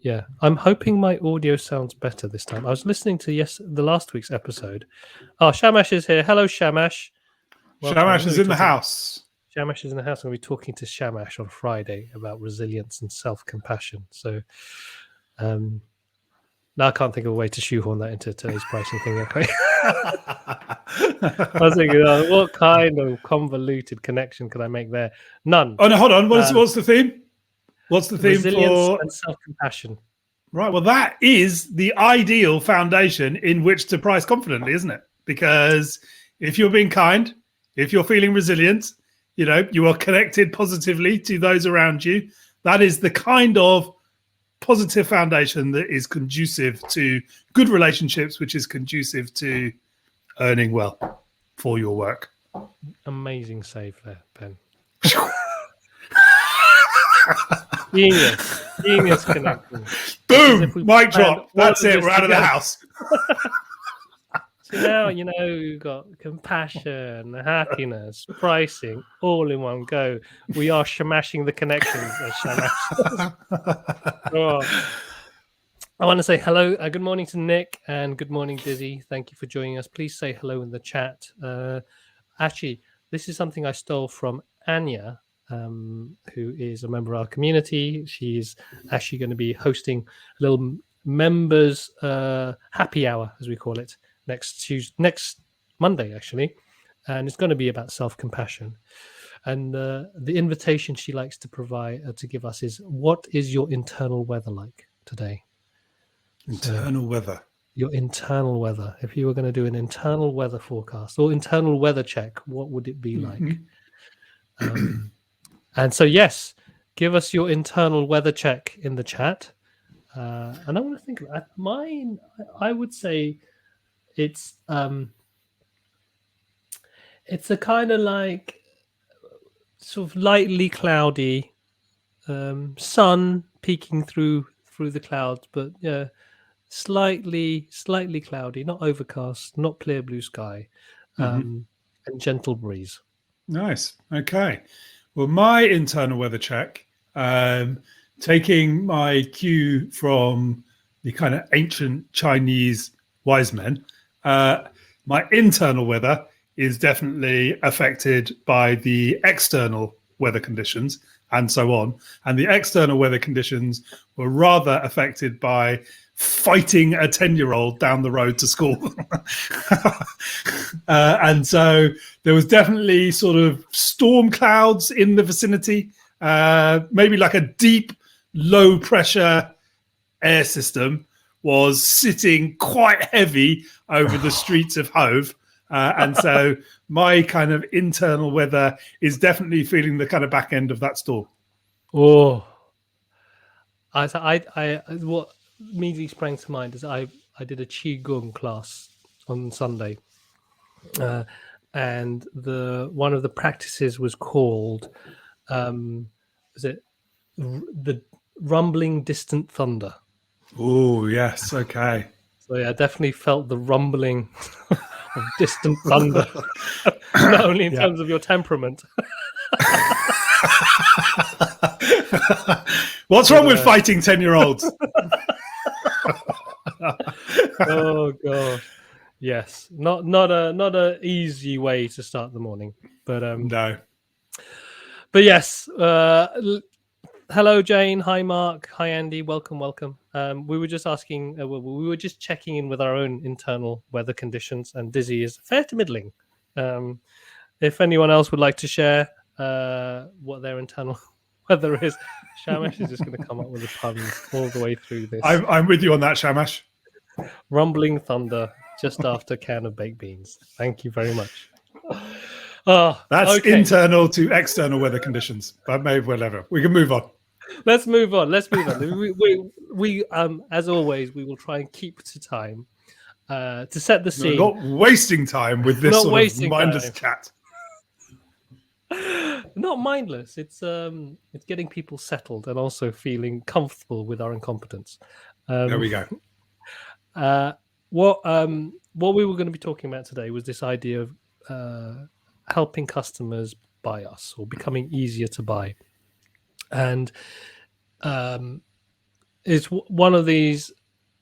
yeah, I'm hoping my audio sounds better this time. I was listening to the last week's episode. Oh, Shamash is here. Hello, Shamash. Welcome. Shamash is in the house. Shamash is in the house. I'm going to be talking to Shamash on Friday about resilience and self-compassion. So, now I can't think of a way to shoehorn that into today's pricing thing. Okay. I was thinking, what kind of convoluted connection could I make there? None. Oh no, hold on. What's the theme? What's the theme resilience for and self-compassion? Right. Well, that is the ideal foundation in which to price confidently, isn't it? Because if you're being kind, if you're feeling resilient, you are connected positively to those around you. That is the kind of positive foundation that is conducive to good relationships, which is conducive to earning well for your work. Amazing save there, Ben. Genius connection. Boom! Mic drop. That's it. We're out of the house. So now you've got compassion, happiness, pricing, all in one go. We are shamashing the connections. Oh. I want to say hello. Good morning to Nick and good morning, Dizzy. Thank you for joining us. Please say hello in the chat. Actually, this is something I stole from Anya, who is a member of our community. She's actually going to be hosting a little members happy hour, as we call it, next Monday, actually. And it's going to be about self-compassion. And the invitation she likes to provide, to give us is, what is your internal weather like today? Internal weather. Your internal weather. If you were going to do an internal weather forecast or internal weather check, what would it be like? And so, yes, give us your internal weather check in the chat. And I want to think of mine. I would say it's a kind of like sort of lightly cloudy, sun peeking through the clouds, but yeah. Slightly cloudy, not overcast, not clear blue sky, and gentle breeze. Nice. Okay. Well, my internal weather check, taking my cue from the kind of ancient Chinese wise men, my internal weather is definitely affected by the external weather conditions and so on. And the external weather conditions were rather affected by fighting a 10-year-old down the road to school. And so there was definitely sort of storm clouds in the vicinity, maybe like a deep, low pressure air system was sitting quite heavy over the streets of Hove. And so my kind of internal weather is definitely feeling the kind of back end of that storm. Oh, what immediately sprang to mind is I did a Qigong class on Sunday, and one of the practices was called the rumbling distant thunder. Oh yes, okay. So yeah, I definitely felt the rumbling of distant thunder, not only in terms of your temperament. What's wrong with fighting 10-year-olds? Oh god, yes, not a easy way to start the morning, but no. But yes, hello Jane, hi Mark, hi Andy, welcome. We were just asking, we were just checking in with our own internal weather conditions, and Dizzy is fair to middling. If anyone else would like to share what their internal weather is, Shamash is just going to come up with the puns all the way through this. I'm with you on that, Shamash. Rumbling thunder just after a can of baked beans. Thank you very much. Oh, that's okay. Internal to external weather conditions, but maybe whatever. We can move on. Let's move on. We as always, we will try and keep to time to set the scene. Not wasting time with this sort of mindless chat. Not mindless. It's getting people settled and also feeling comfortable with our incompetence. There we go. What we were going to be talking about today was this idea of helping customers buy us or becoming easier to buy. And is one of these,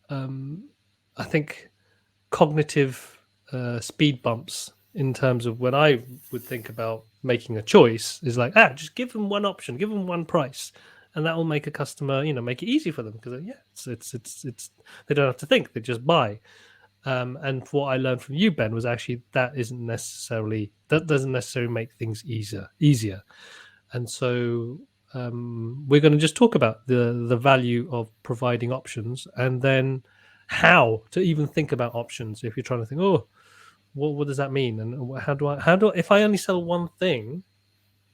I think, cognitive speed bumps in terms of when I would think about making a choice is like, just give them one option, give them one price, and that will make a customer, make it easy for them because it's they don't have to think, they just buy. And what I learned from you, Ben, was actually that doesn't necessarily make things easier. And so we're going to just talk about the value of providing options, and then how to even think about options if you're trying to think, oh, what does that mean, and how do if I only sell one thing,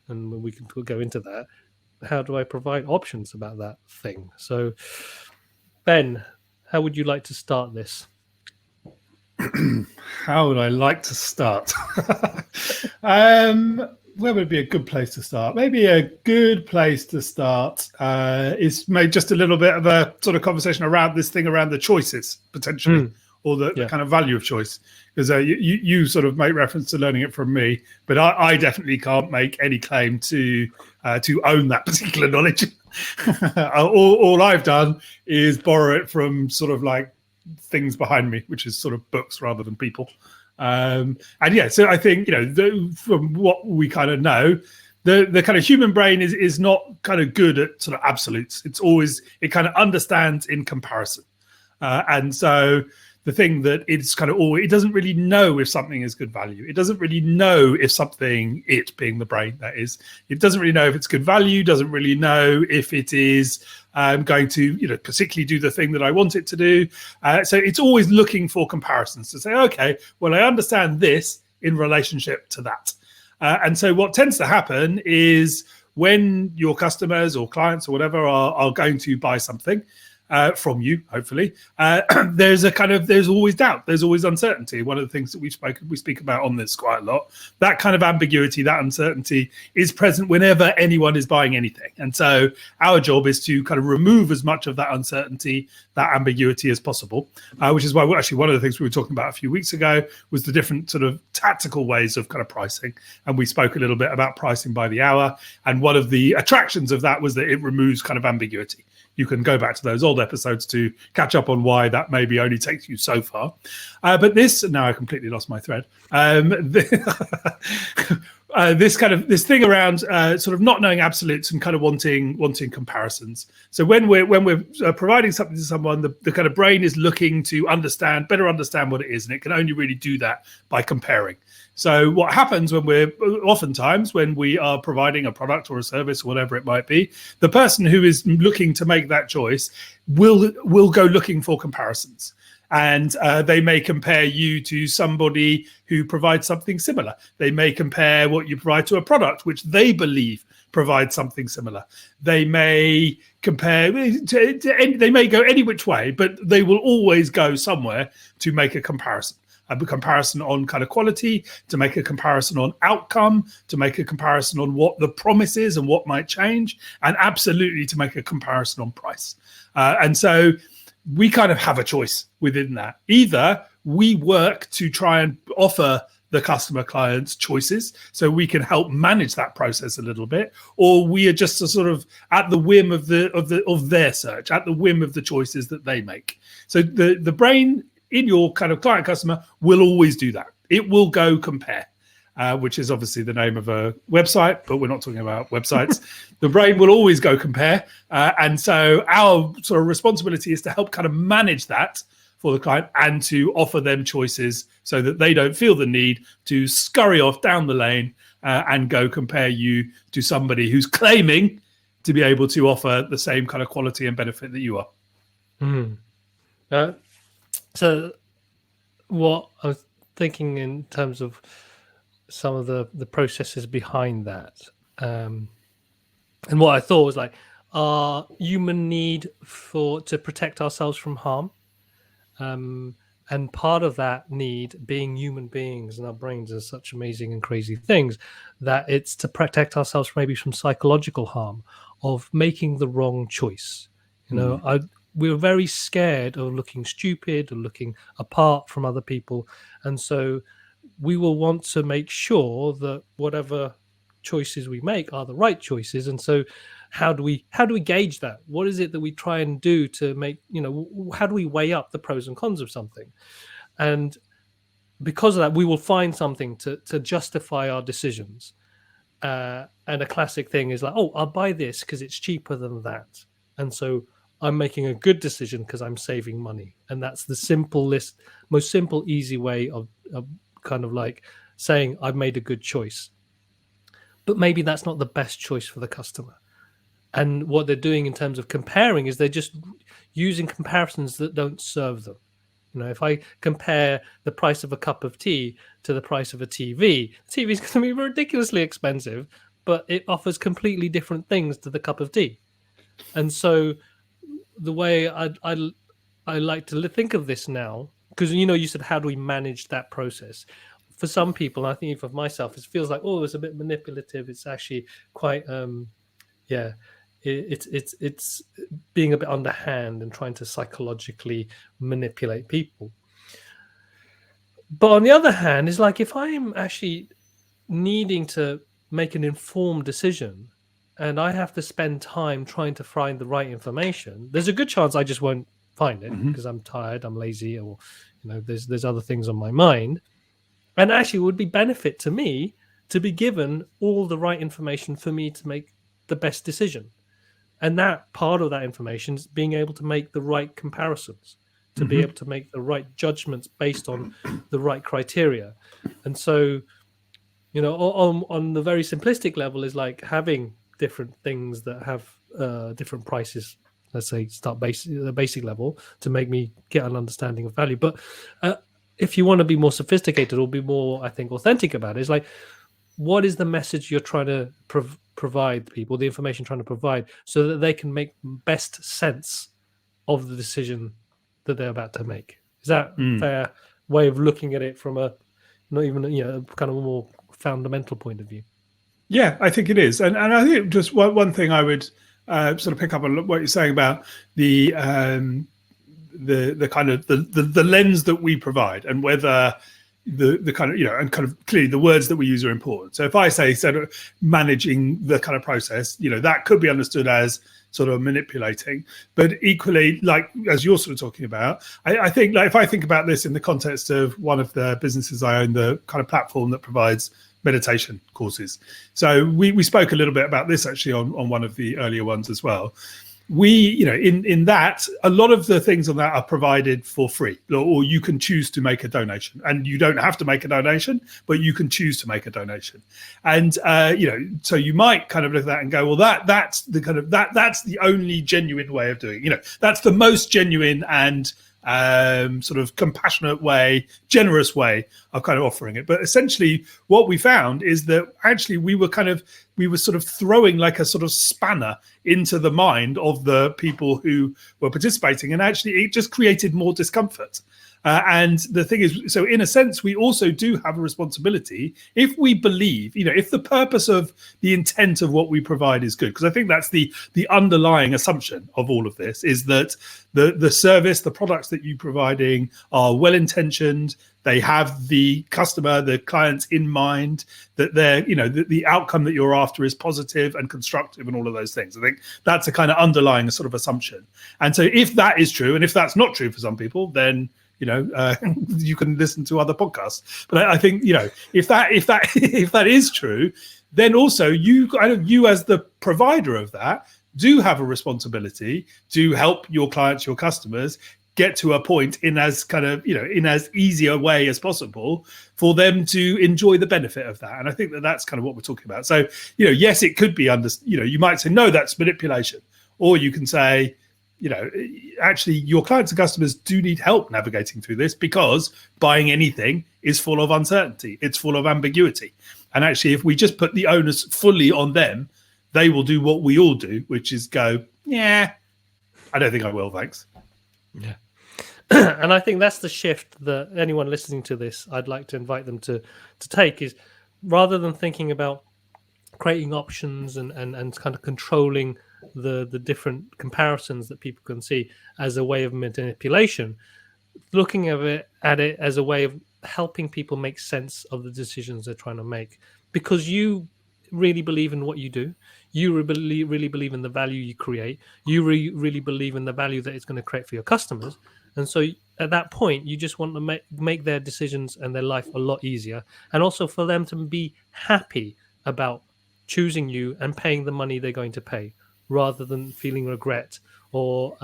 and we can go into that, how do I provide options about that thing? So, Ben, how would you like to start this? How would I like to start? Where would be a good place to start? Maybe a good place to start is maybe just a little bit of a sort of conversation around this thing around the choices potentially, or the kind of value of choice. Because you sort of make reference to learning it from me, but I definitely can't make any claim to own that particular knowledge. All I've done is borrow it from sort of like things behind me, which is sort of books rather than people. And yeah, so I think, from what we kind of know, the kind of human brain is not kind of good at sort of absolutes. It kind of understands in comparison. And so the thing that it's kind of it doesn't really know if something is good value. It doesn't really know if something, it being the brain, that is, it doesn't really know if it's good value, doesn't really know if it is going to, particularly do the thing that I want it to do. So it's always looking for comparisons to say, okay, well, I understand this in relationship to that. And so what tends to happen is when your customers or clients or whatever are going to buy something, from you, hopefully, there's always doubt, there's always uncertainty. One of the things that we speak about on this quite a lot, that kind of ambiguity, that uncertainty is present whenever anyone is buying anything. And so our job is to kind of remove as much of that uncertainty, that ambiguity as possible, which is why actually one of the things we were talking about a few weeks ago was the different sort of tactical ways of kind of pricing. And we spoke a little bit about pricing by the hour. And one of the attractions of that was that it removes kind of ambiguity. You can go back to those old episodes to catch up on why that maybe only takes you so far. But now I completely lost my thread. This thing around sort of not knowing absolutes and kind of wanting comparisons. So when we're providing something to someone, the kind of brain is looking to better understand what it is, and it can only really do that by comparing. So what happens when we are providing a product or a service or whatever it might be, the person who is looking to make that choice will go looking for comparisons. And they may compare you to somebody who provides something similar. They may compare what you provide to a product which they believe provides something similar. They may compare they may go any which way, but they will always go somewhere to make a comparison. A comparison on kind of quality, to make a comparison on outcome, to make a comparison on what the promise is and what might change, and absolutely to make a comparison on price. And so we kind of have a choice within that. Either we work to try and offer the customer clients choices so we can help manage that process a little bit, or we are just sort of at the whim of their search, at the whim of the choices that they make. So the brain in your kind of client customer will always do that. It will go compare, which is obviously the name of a website, but we're not talking about websites. The brain will always go compare. And so our sort of responsibility is to help kind of manage that for the client and to offer them choices so that they don't feel the need to scurry off down the lane and go compare you to somebody who's claiming to be able to offer the same kind of quality and benefit that you are. So what I was thinking in terms of some of the processes behind that, and what I thought was like our human need to protect ourselves from harm, and part of that need being human beings, and our brains are such amazing and crazy things, that it's to protect ourselves maybe from psychological harm of making the wrong choice. We're very scared of looking stupid or looking apart from other people. And so we will want to make sure that whatever choices we make are the right choices. And so how do we gauge that? What is it that we try and do to make, how do we weigh up the pros and cons of something? And because of that, we will find something to justify our decisions. And a classic thing is like, oh, I'll buy this because it's cheaper than that. And so I'm making a good decision because I'm saving money. And that's the most simple, easy way of kind of like saying I've made a good choice. But maybe that's not the best choice for the customer. And what they're doing in terms of comparing is they're just using comparisons that don't serve them. If I compare the price of a cup of tea to the price of a TV, the TV is going to be ridiculously expensive, but it offers completely different things to the cup of tea. And so the way I like to think of this now, because you said how do we manage that process? For some people, I think for myself, it feels like, oh, it's a bit manipulative. It's actually quite yeah, it's being a bit underhand and trying to psychologically manipulate people. But on the other hand, it's like if I'm actually needing to make an informed decision and I have to spend time trying to find the right information, there's a good chance I just won't find it because I'm tired, I'm lazy, or there's other things on my mind. And actually, it would be benefit to me to be given all the right information for me to make the best decision. And that part of that information is being able to make the right comparisons, to be able to make the right judgments based on the right criteria. And so, on the very simplistic level is like having different things that have different prices. Let's say start the basic level to make me get an understanding of value. But if you want to be more sophisticated or be more, I think, authentic about it, it's like, what is the message you're trying to provide people, the information trying to provide, so that they can make best sense of the decision that they're about to make? Is that a fair way of looking at it from a not even kind of a more fundamental point of view? Yeah, I think it is, and I think just one thing I would sort of pick up on what you're saying about the kind of the lens that we provide, and whether the kind of and kind of clearly the words that we use are important. So if I say sort of managing the kind of process, that could be understood as sort of manipulating, but equally, like as you're sort of talking about, I think like if I think about this in the context of one of the businesses I own, the kind of platform that provides meditation courses. So we spoke a little bit about this actually on one of the earlier ones as well. We, in that, a lot of the things on that are provided for free, or you can choose to make a donation, and you don't have to make a donation, but you can choose to make a donation. And so you might kind of look at that and go, well, that's the kind of that's the only genuine way of doing it. That's the most genuine and sort of compassionate way, generous way of kind of offering it. But essentially what we found is that actually we were sort of throwing like a sort of spanner into the mind of the people who were participating, and actually it just created more discomfort. And the thing is, so in a sense, we also do have a responsibility if we believe, if the purpose of the intent of what we provide is good, because I think that's the underlying assumption of all of this, is that the service, the products that you're providing are well-intentioned. They have the customer, the clients in mind, that they're, the outcome that you're after is positive and constructive and all of those things. I think that's a kind of underlying sort of assumption. And so if that is true, and if that's not true for some people, then you can listen to other podcasts. But I think if that is true, then also you as the provider of that do have a responsibility to help your clients, your customers, get to a point in as kind of in as easy a way as possible for them to enjoy the benefit of that. And I think that's kind of what we're talking about. So yes, it could be you might say no, that's manipulation, or you can say, actually your clients and customers do need help navigating through this, because buying anything is full of uncertainty, it's full of ambiguity, and actually if we just put the onus fully on them, they will do what we all do, which is go, yeah, I don't think I will, thanks. Yeah. And I think that's the shift that anyone listening to this, I'd like to invite them to take, is rather than thinking about creating options and kind of controlling the different comparisons that people can see as a way of manipulation, looking at it as a way of helping people make sense of the decisions they're trying to make. Because really believe in what you do. You really believe in the value you create. You really believe in the value that it's going to create for your customers. And so at that point, you just want to make their decisions and their life a lot easier, and also for them to be happy about choosing you and paying the money they're going to pay, rather than feeling regret or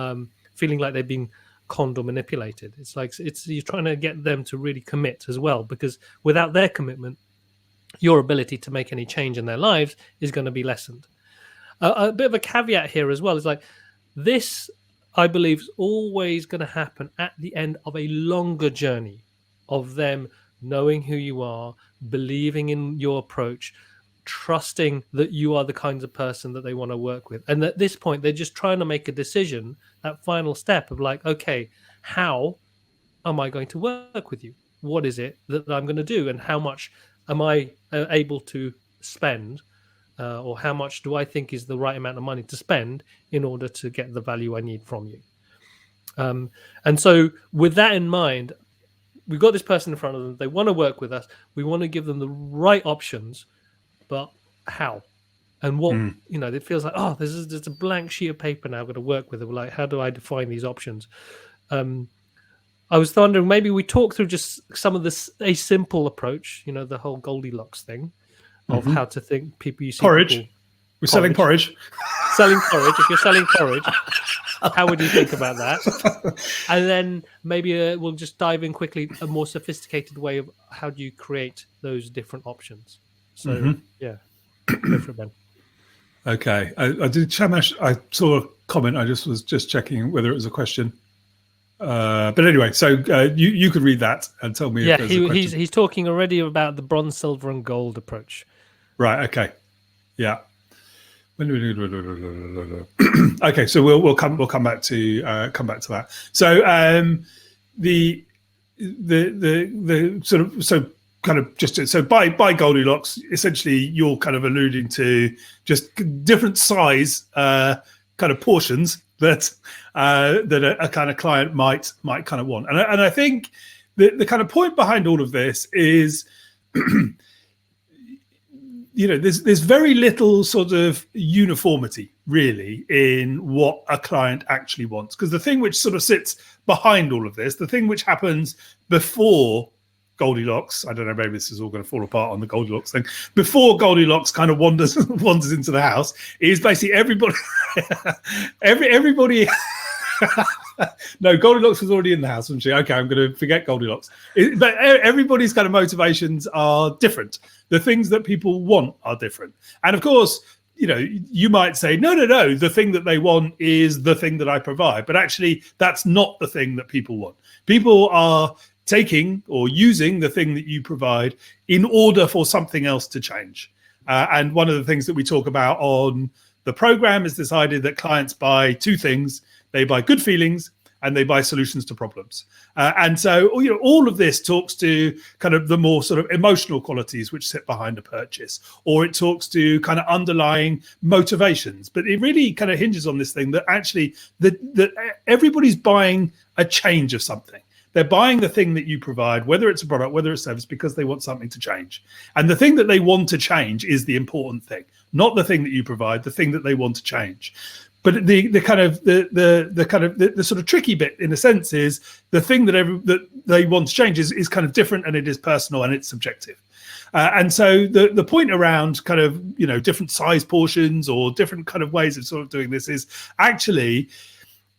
feeling like they've been conned or manipulated. It's you're trying to get them to really commit as well, because without their commitment, your ability to make any change in their lives is going to be lessened. A bit of a caveat here as well is like this, I believe, is always going to happen at the end of a longer journey of them knowing who you are, believing in your approach, trusting that you are the kinds of person that they want to work with. And at this point, they're just trying to make a decision, that final step of like, okay, how am I going to work with you? What is it that I'm going to do? And how much am I able to spend? Or how much do I think is the right amount of money to spend in order to get the value I need from you? And so with that in mind, we've got this person in front of them. They want to work with us. We want to give them the right options, but how? And what, it feels like, oh, this is just a blank sheet of paper now I've got to work with it. Like, how do I define these options? I was wondering, maybe we talk through just some of this, a simple approach, the whole Goldilocks thing of how to think. You see porridge. People, we're selling porridge. Selling porridge. If you're selling porridge, how would you think about that? And then maybe we'll just dive in quickly, a more sophisticated way of how do you create those different options. So, yeah, go for it, Ben. Okay. I did, Shamash, I saw a comment. I was just checking whether it was a question. But anyway, so you could read that and tell me if there's a question. He's talking already about the bronze, silver, and gold approach. Right. Okay. Yeah. Okay. So we'll come back to that. So the sort of kind of just so by Goldilocks, essentially you're kind of alluding to just different size kind of portions that a kind of client might kind of want, and I think the kind of point behind all of this is, there's very little sort of uniformity really in what a client actually wants, because the thing which sort of sits behind all of this, the thing which happens before Goldilocks, I don't know, maybe this is all going to fall apart on the Goldilocks thing, before Goldilocks kind of wanders into the house, is basically everybody no, Goldilocks was already in the house, wasn't she? Okay, I'm going to forget Goldilocks. But everybody's kind of motivations are different. The things that people want are different. And of course, you might say, no, the thing that they want is the thing that I provide. But actually, that's not the thing that people want. People are taking or using the thing that you provide in order for something else to change. And one of the things that we talk about on the program is this idea that clients buy two things. They buy good feelings and they buy solutions to problems. And so, all of this talks to kind of the more sort of emotional qualities which sit behind a purchase, or it talks to kind of underlying motivations. But it really kind of hinges on this thing that actually that everybody's buying a change of something. They're buying the thing that you provide, whether it's a product, whether it's a service, because they want something to change. And the thing that they want to change is the important thing, not the thing that you provide, the thing that they want to change. But the sort of tricky bit, in a sense, is the thing that they want to change is kind of different, and it is personal and it's subjective. And so the point around kind of different size portions or different kind of ways of sort of doing this is actually,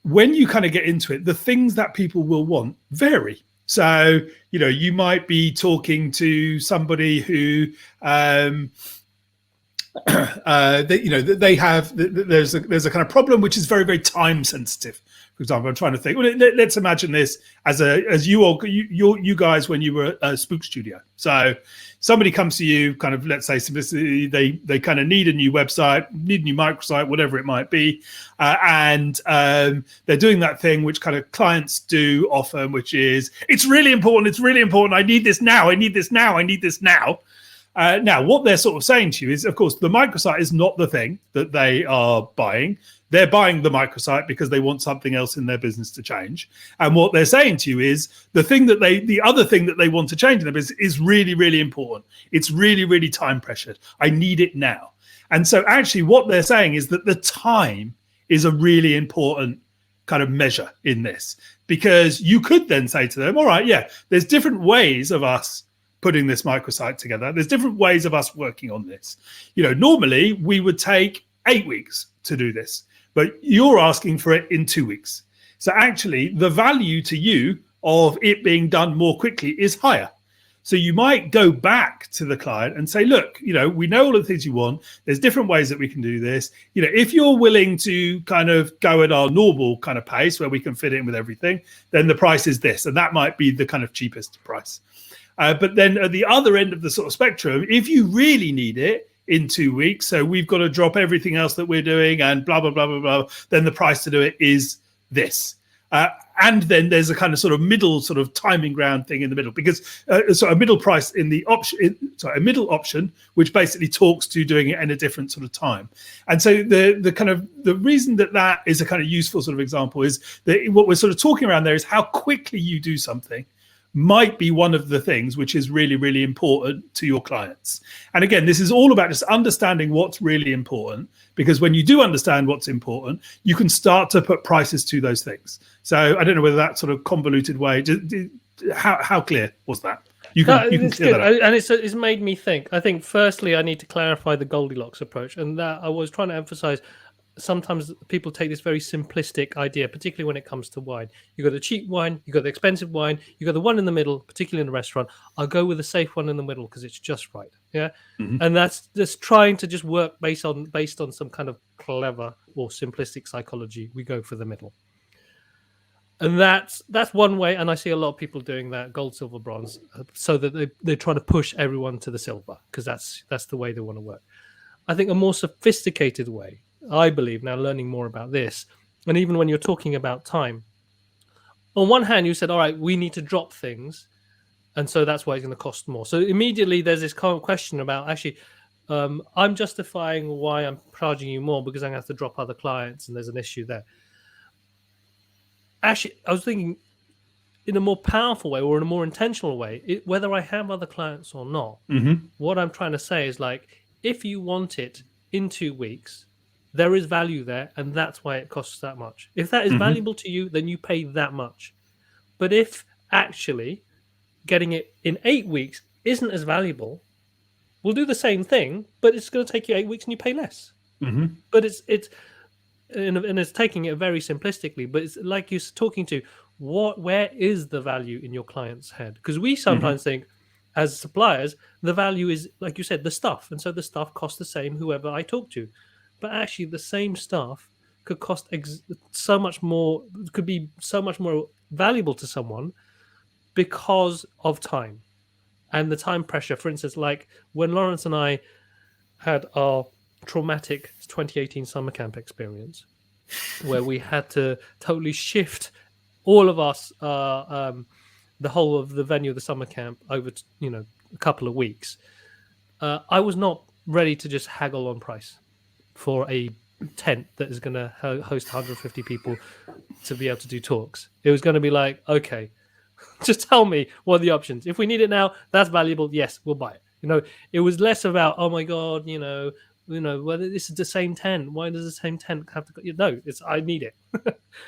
when you kind of get into it, the things that people will want vary. So, you might be talking to somebody who, they have, there's a kind of problem which is very, very time sensitive. For example, I'm trying to think. Well, let's imagine this as you guys when you were a Spook Studio. So somebody comes to you, kind of, let's say simplicity, they kind of need a new website, need a new microsite, whatever it might be, and they're doing that thing which kind of clients do often, which is it's really important. I need this now. I need this now. Now, what they're sort of saying to you is, of course, the microsite is not the thing that they are buying. They're buying the microsite because they want something else in their business to change. And what they're saying to you is the other thing that they want to change in their business is really, really important. It's really, really time pressured. I need it now. And so actually what they're saying is that the time is a really important kind of measure in this, because you could then say to them, all right, yeah, there's different ways of us putting this microsite together. There's different ways of us working on this. Normally we would take 8 weeks to do this, but you're asking for it in 2 weeks. So actually the value to you of it being done more quickly is higher. So you might go back to the client and say, look, we know all of the things you want. There's different ways that we can do this. If you're willing to kind of go at our normal kind of pace where we can fit in with everything, then the price is this. And that might be the kind of cheapest price. But then at the other end of the sort of spectrum, if you really need it in 2 weeks, so we've got to drop everything else that we're doing and blah, blah, blah, blah, blah, then the price to do it is this. And then there's a kind of sort of middle sort of timing ground thing in the middle, because so a middle price in the option, a middle option, which basically talks to doing it in a different sort of time. And so the kind of the reason that is a kind of useful sort of example is that what we're sort of talking around there is how quickly you do something might be one of the things which is really, really important to your clients. And again, this is all about just understanding what's really important, because when you do understand what's important, you can start to put prices to those things. So I don't know whether that sort of convoluted way, how clear was that? You can clear that up. And it's made me think. I think firstly, I need to clarify the Goldilocks approach, and that I was trying to emphasize. Sometimes people take this very simplistic idea, particularly when it comes to wine. You got the cheap wine, you got the expensive wine, you got the one in the middle, particularly in a restaurant. I'll go with the safe one in the middle because it's just right. Yeah. Mm-hmm. And that's just trying to just work based on some kind of clever or simplistic psychology. We go for the middle. And that's one way. And I see a lot of people doing that, gold, silver, bronze, so that they're trying to push everyone to the silver because that's the way they want to work. I think a more sophisticated way, I believe, now learning more about this, and even when you're talking about time, on one hand, you said, all right, we need to drop things, and so that's why it's going to cost more. So immediately there's this kind of question about, actually, I'm justifying why I'm charging you more because I'm going to have to drop other clients, and there's an issue there. Actually, I was thinking in a more powerful way or in a more intentional way, whether I have other clients or not, what I'm trying to say is, like, if you want it in 2 weeks, there is value there, and that's why it costs that much. If that is valuable to you, then you pay that much. But if actually getting it in 8 weeks isn't as valuable, we'll do the same thing, but it's going to take you 8 weeks and you pay less. But it's taking it very simplistically, but it's like you're talking to where is the value in your client's head? Because we sometimes think, as suppliers, the value is, like you said, the stuff. And so the stuff costs the same whoever I talk to. But actually, the same stuff could cost so much more, could be so much more valuable to someone because of time and the time pressure. For instance, like when Lawrence and I had our traumatic 2018 summer camp experience, where we had to totally shift all of us, the whole of the venue of the summer camp over, a couple of weeks. I was not ready to just haggle on price for a tent that is going to host 150 people to be able to do talks. It was going to be like, okay, just tell me what are the options. If we need it now, that's valuable. Yes, we'll buy it. It was less about, oh my God, whether this is the same tent. Why does the same tent have to go? No, I need it.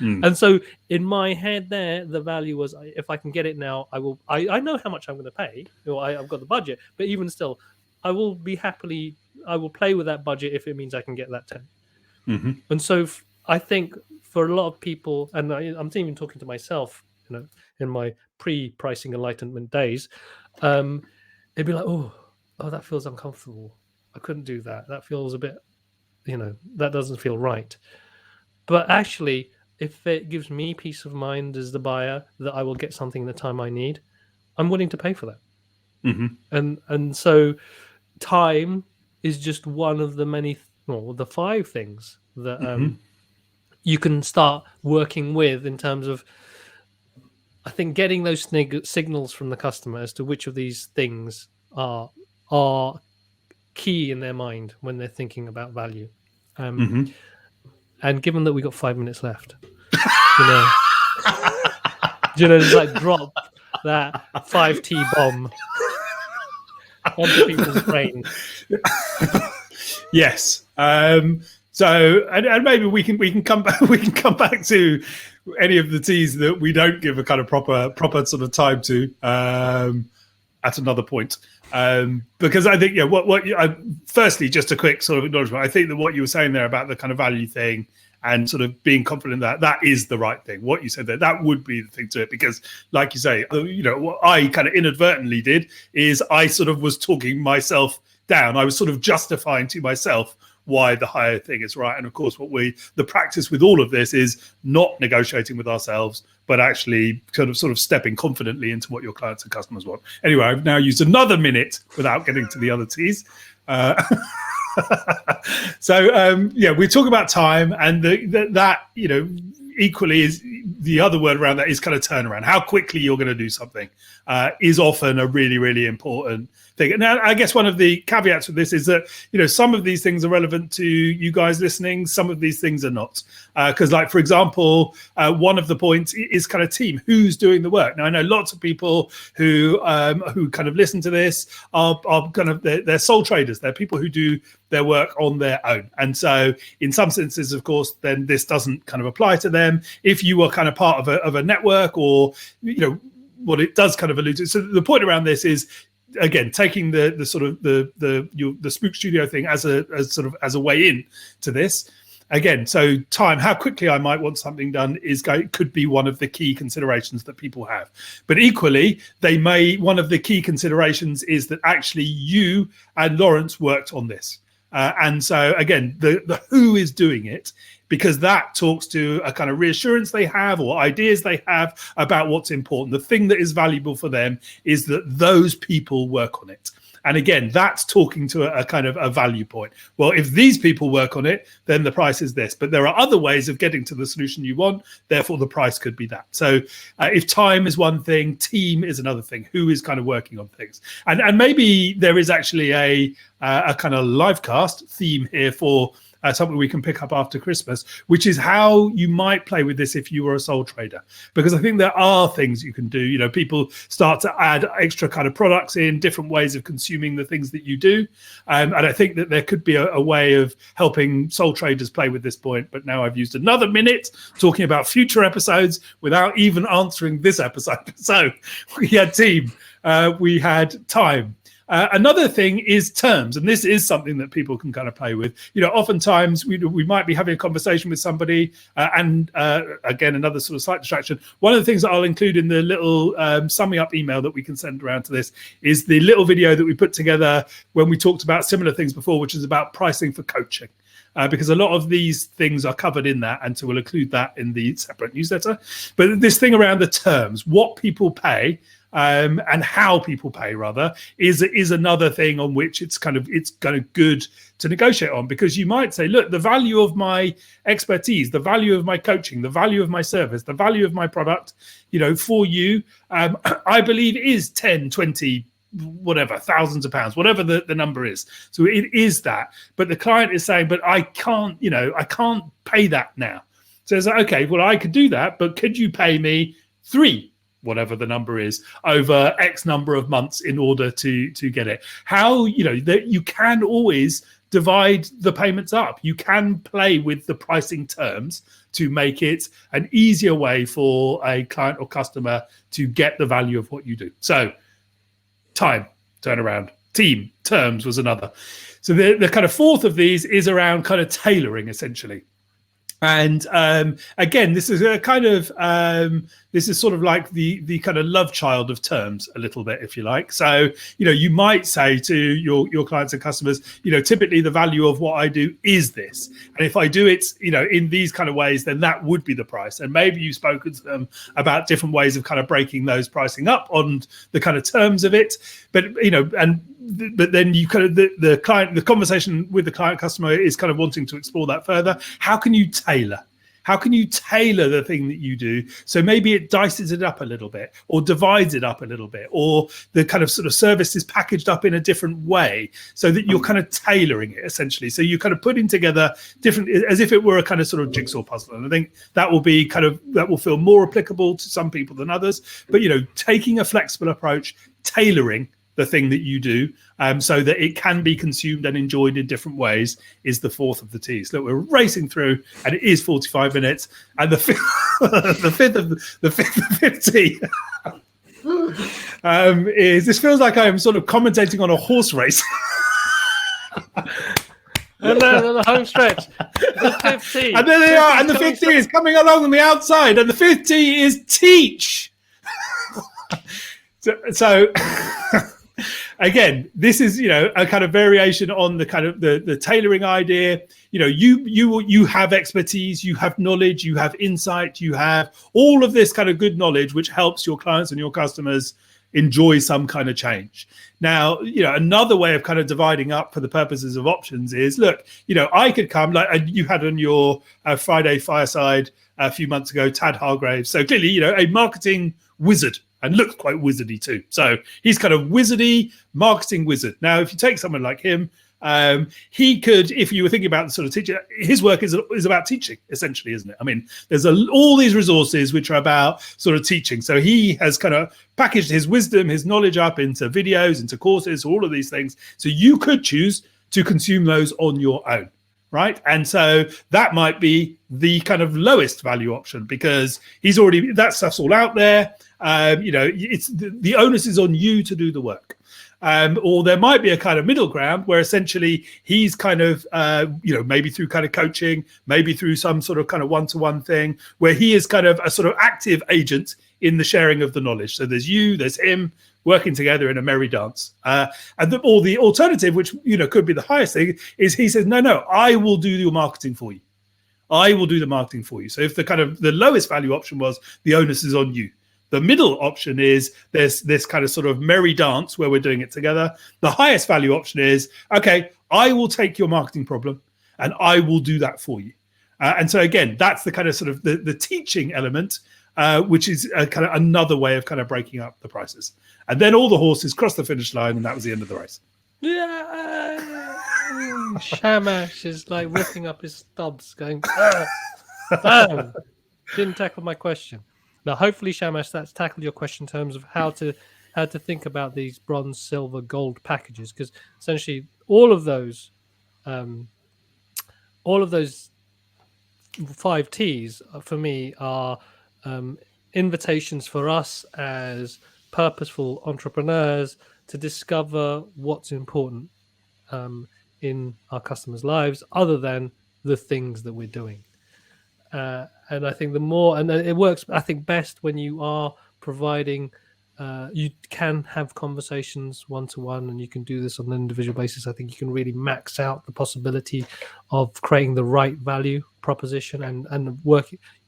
And so in my head there, the value was, if I can get it now, I will. I know how much I'm going to pay. I've got the budget, but even still, I will play with that budget if it means I can get that tent. And so I think for a lot of people, and I'm even talking to myself, in my pre-pricing enlightenment days, it'd be like, oh, that feels uncomfortable. I couldn't do that. That feels a bit, that doesn't feel right. But actually, if it gives me peace of mind as the buyer that I will get something in the time I need, I'm willing to pay for that. And so time is just one of the many, the 5 things that you can start working with in terms of, I think, getting those signals from the customer as to which of these things are are key in their mind when they're thinking about value. Mhm. And given that we got 5 minutes left, you know, just like drop that 5T bomb onto people's brains. Yes. So, and maybe we can come back to any of the T's that we don't give a kind of proper sort of time to at another point. Because I think, firstly, just a quick sort of acknowledgement. I think that what you were saying there about the kind of value thing and sort of being confident that is the right thing. What you said there, that would be the thing to it, because like you say, what I kind of inadvertently did is I sort of was talking myself down. I was sort of justifying to myself why the higher thing is right. And of course, the practice with all of this is not negotiating with ourselves, but actually sort of stepping confidently into what your clients and customers want. Anyway, I've now used another minute without getting to the other T's. So we talk about time, and that equally is the other word around that is kind of turnaround. How quickly you're going to do something is often a really, really important thing. Now, I guess one of the caveats with this is that some of these things are relevant to you guys listening, some of these things are not. Because, like, for example, one of the points is kind of team. Who's doing the work? Now, I know lots of people who kind of listen to this are kind of they're sole traders. They're people who do their work on their own, and so in some senses, of course, then this doesn't kind of apply to them. If you are kind of part of a network, or what it does kind of allude to. So the point around this is, again, taking the sort of the Spook Studio thing as a way in to this. Again, so time, how quickly I might want something done could be one of the key considerations that people have. But equally, one of the key considerations is that actually you and Lawrence worked on this. And so again, the who is doing it, because that talks to a kind of reassurance they have or ideas they have about what's important. The thing that is valuable for them is that those people work on it. And again, that's talking to a kind of a value point. Well, if these people work on it, then the price is this. But there are other ways of getting to the solution you want. Therefore, the price could be that. So if time is one thing, team is another thing. Who is kind of working on things? And maybe there is actually a kind of live cast theme here for something we can pick up after Christmas, which is how you might play with this if you were a sole trader. Because I think there are things you can do. People start to add extra kind of products in, different ways of consuming the things that you do. And I think that there could be a way of helping sole traders play with this point. But now I've used another minute talking about future episodes without even answering this episode. So we had team, we had time. Another thing is terms, and this is something that people can kind of play with. Oftentimes we might be having a conversation with somebody, and again, another sort of slight distraction. One of the things that I'll include in the little summing up email that we can send around to this is the little video that we put together when we talked about similar things before, which is about pricing for coaching. Because a lot of these things are covered in that, and so we'll include that in the separate newsletter. But this thing around the terms, what people pay, and how people pay rather, is another thing on which it's kind of good to negotiate on, because you might say, look, the value of my expertise, the value of my coaching, the value of my service, the value of my product, for you, I believe is 10, 20, whatever, thousands of pounds, whatever the number is. So it is that, but the client is saying, but I can't pay that now. So it's like, okay, well, I could do that, but could you pay me 3, whatever the number is, over X number of months in order to get it? How, that you can always divide the payments up. You can play with the pricing terms to make it an easier way for a client or customer to get the value of what you do. So time, turnaround, team, terms was another. So the kind of fourth of these is around kind of tailoring, essentially. And again, this is a kind of this is sort of like the kind of love child of terms a little bit, if you like. So you might say to your clients and customers, typically the value of what I do is this, and if I do it in these kind of ways, then that would be the price. And maybe you've spoken to them about different ways of kind of breaking those pricing up on the kind of terms of it. But but then you kind of the conversation with the client customer is kind of wanting to explore that further. How can you tailor? How can you tailor the thing that you do? So maybe it dices it up a little bit or divides it up a little bit, or the kind of sort of service is packaged up in a different way so that you're kind of tailoring it essentially. So you're kind of putting together different, as if it were a kind of sort of jigsaw puzzle. And I think that will be kind of, that will feel more applicable to some people than others. But, taking a flexible approach, tailoring the thing that you do so that it can be consumed and enjoyed in different ways is the fourth of the T's. Look, we're racing through and it is 45 minutes. And the fifth T is, this feels like I am sort of commentating on a horse race. And then on the home stretch, the fifth T. And there they are, and the fifth T is coming along on the outside, and the fifth T is teach. So again, this is a kind of variation on the kind of the tailoring idea. You have expertise, you have knowledge, you have insight, you have all of this kind of good knowledge which helps your clients and your customers enjoy some kind of change. Now, another way of kind of dividing up for the purposes of options is, look, I could come, like you had on your Friday fireside a few months ago, Tad Hargraves. So clearly, a marketing wizard, and looks quite wizardy too. So he's kind of wizardy marketing wizard. Now, if you take someone like him, he could, if you were thinking about the sort of teaching, his work is about teaching, essentially, isn't it? I mean, there's all these resources which are about sort of teaching. So he has kind of packaged his wisdom, his knowledge up into videos, into courses, all of these things. So you could choose to consume those on your own, right? And so that might be the kind of lowest value option because that stuff's all out there. It's the onus is on you to do the work. Or there might be a kind of middle ground where essentially he's kind of, maybe through kind of coaching, maybe through some sort of kind of one-to-one thing where he is kind of a sort of active agent in the sharing of the knowledge. So there's you, there's him working together in a merry dance. Or the alternative, which, could be the highest thing, is he says, no, I will do your marketing for you. I will do the marketing for you. So if the kind of the lowest value option was the onus is on you. The middle option is there's this kind of sort of merry dance where we're doing it together. The highest value option is, okay, I will take your marketing problem and I will do that for you. And so again, that's the kind of sort of the teaching element, which is kind of another way of kind of breaking up the prices. And then all the horses crossed the finish line and that was the end of the race. Yeah. Shamash is like ripping up his stubs going, didn't tackle my question. Now, hopefully, Shamash, that's tackled your question in terms of how to think about these bronze, silver, gold packages, because essentially all of those 5 T's for me are invitations for us as purposeful entrepreneurs to discover what's important in our customers' lives, other than the things that we're doing. And I think the more, and it works, I think, best when you are providing, you can have conversations one-to-one and you can do this on an individual basis. I think you can really max out the possibility of creating the right value proposition and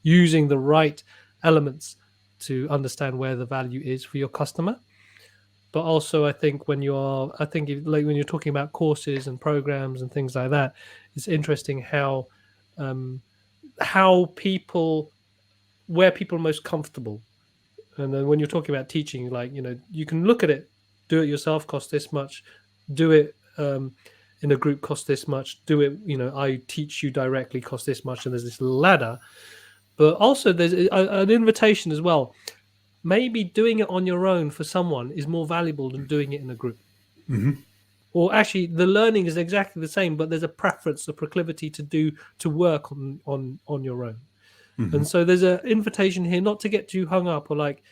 using the right elements to understand where the value is for your customer. But also, I think when you're talking about courses and programs and things like that, it's interesting where people are most comfortable. And then when you're talking about teaching, you can look at it, do it yourself, cost this much, do it in a group, cost this much, do it, I teach you directly, cost this much, and there's this ladder. But also there's an invitation as well. Maybe doing it on your own for someone is more valuable than doing it in a group. Mm-hmm. Or actually, the learning is exactly the same, but there's a preference, a proclivity to work on your own. Mm-hmm. And so there's an invitation here not to get too hung up or like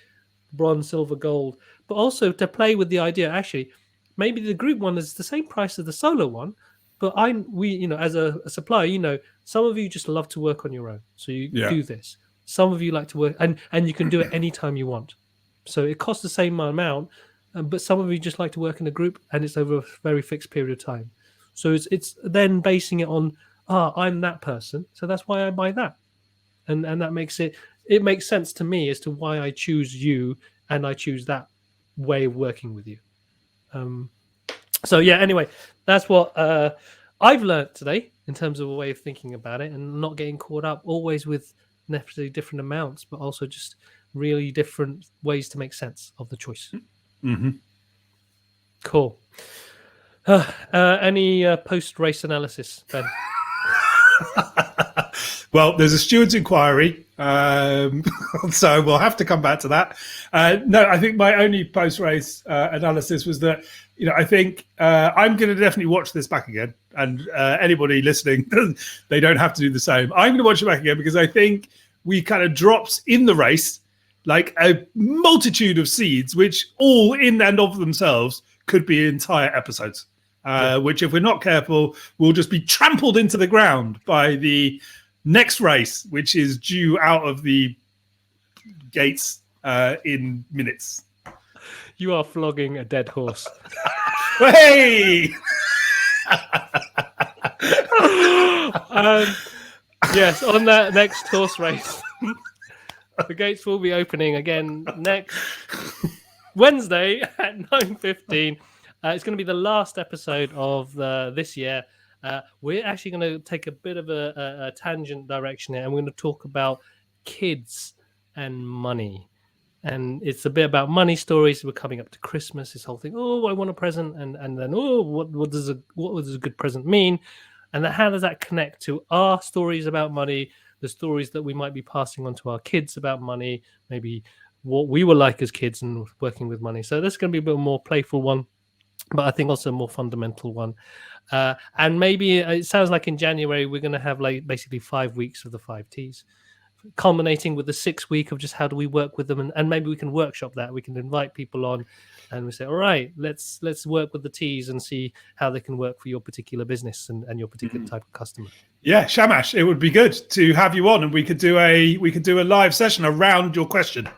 bronze, silver, gold, but also to play with the idea. Actually, maybe the group one is the same price as the solo one, but as a supplier, some of you just love to work on your own, so you do this. Some of you like to work, and you can do it anytime you want. So it costs the same amount. But some of you just like to work in a group, and it's over a very fixed period of time. So it's then basing it on, I'm that person, so that's why I buy that, and that makes it makes sense to me as to why I choose you and I choose that way of working with you. So yeah, anyway, that's what I've learnt today in terms of a way of thinking about it and not getting caught up always with necessarily different amounts, but also just really different ways to make sense of the choice. Mm-hmm. Cool. Any post-race analysis, Ben? Well, there's a steward's inquiry, so we'll have to come back to that. No, I think my only post-race analysis was that, I think I'm going to definitely watch this back again. And anybody listening, they don't have to do the same. I'm going to watch it back again because I think we kind of drops in the race like a multitude of seeds, which all in and of themselves could be entire episodes. Which, if we're not careful, will just be trampled into the ground by the next race, which is due out of the gates in minutes. You are flogging a dead horse. Hey! Yes, on that next horse race, the gates will be opening again next Wednesday at 9:15. It's going to be the last episode of this year. We're actually going to take a bit of a tangent direction here, and we're going to talk about kids and money. And it's a bit about money stories. We're coming up to Christmas. This whole thing. Oh, I want a present, and then what does a good present mean? And how does that connect to our stories about money, the stories that we might be passing on to our kids about money, maybe what we were like as kids and working with money. So this is going to be a bit more playful one, but I think also a more fundamental one. And maybe it sounds like in January we're going to have like basically 5 weeks of the 5 T's, culminating with the 6th week of just how do we work with them, and maybe we can workshop that. We can invite people on and we say, all right, let's work with the T's and see how they can work for your particular business and your particular type of customer. Yeah, Shamash, it would be good to have you on, and we could do a live session around your question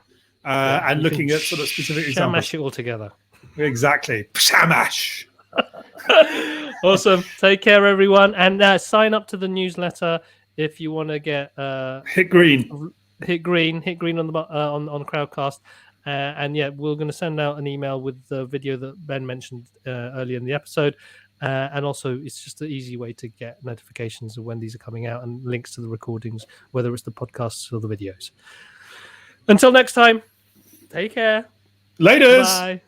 and looking at sort of specific examples. Shamash it all together. Exactly. Shamash. Awesome. Take care, everyone, and sign up to the newsletter if you want to get hit green on the on Crowdcast. And yeah, we're going to send out an email with the video that Ben mentioned earlier in the episode. And also, it's just an easy way to get notifications of when these are coming out and links to the recordings, whether it's the podcasts or the videos. Until next time, take care. Laters. Bye.